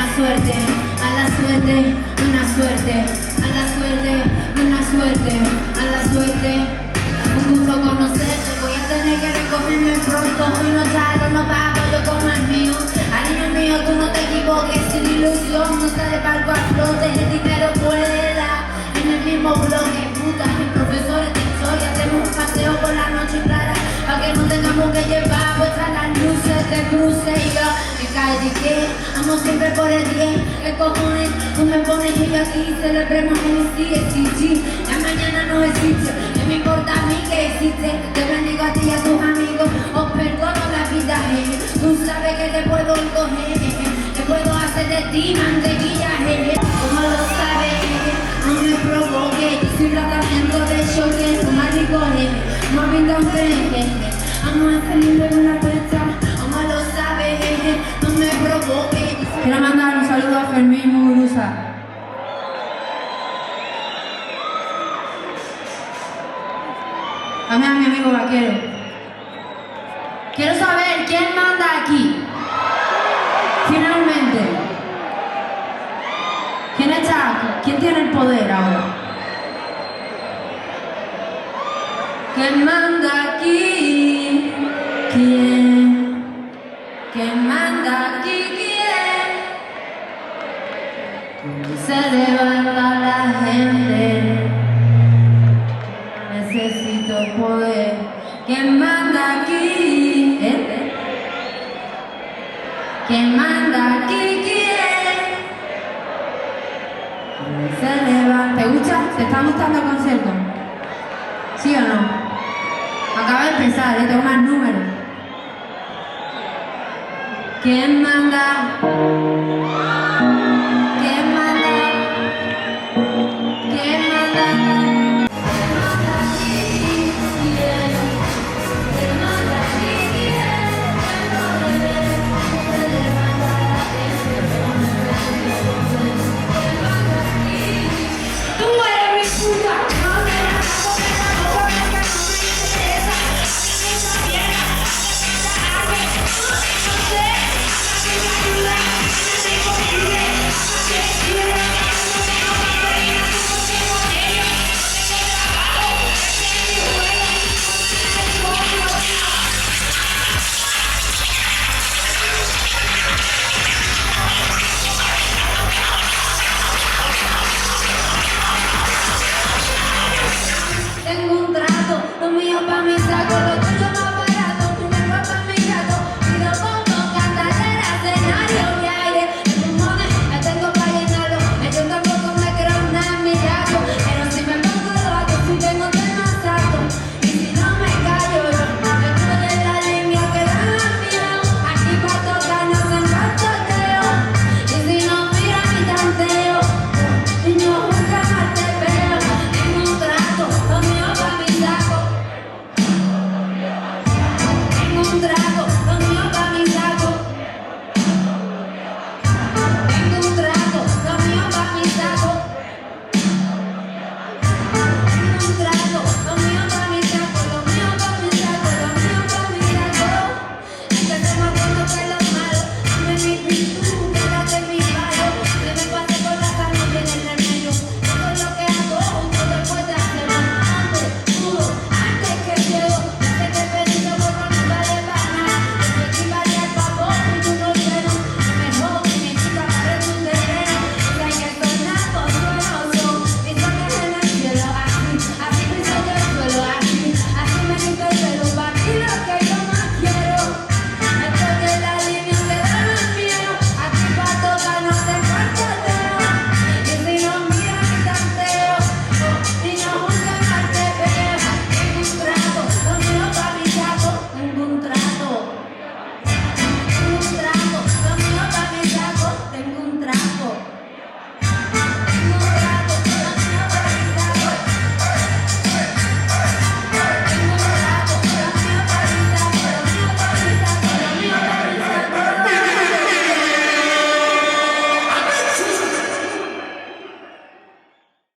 Mala suerte, mala suerte, buena suerte. Mala suerte, buena suerte, mala suerte. Un gusto conocerte, voy a tener que recogerme pronto. Y no salgo, no pago, yo como el mío. Harina mío, tú no te equivoques, sin ilusión. No se de barco a flote, el dinero vuela. En el mismo bloque, putas, mis profesores de historia. Hacemos un paseo por la noche clara, pa' que no tengamos que llevar puestas las luces de cruce. Y yo me cae de que amo siempre por el 10. ¿Qué cojones? Tú me pones y yo aquí celebremos el sí. La mañana no existe, no me importa a mí que existe. Te bendigo a ti y a tus amigos, os perdono la vida. Tú sabes que te puedo coger, te puedo hacer de ti mantequilla. ¿Cómo lo sabes? No me provoques, sin tratamiento de choque, no me recoge, no pinta un tren. Vamos a salir de una puerta, ¿cómo lo sabes? No me provoques. Quiero mandar un saludo a Fermín Muguruza. Dame a mi amigo vaquero. Quiero saber quién manda aquí. Finalmente. ¿Quién está? ¿Quién tiene el poder ahora? ¿Quién manda aquí? ¿Quién? ¿Quién manda aquí? ¿Quién? Se levanta la gente. Necesito poder. ¿Quién manda aquí? ¿Quién manda aquí? ¿Quién? Se levanta. ¿Te gusta? ¿Te está gustando el concierto? ¿Sí o no? Acaba de empezar, tengo más números. ¿Quién manda?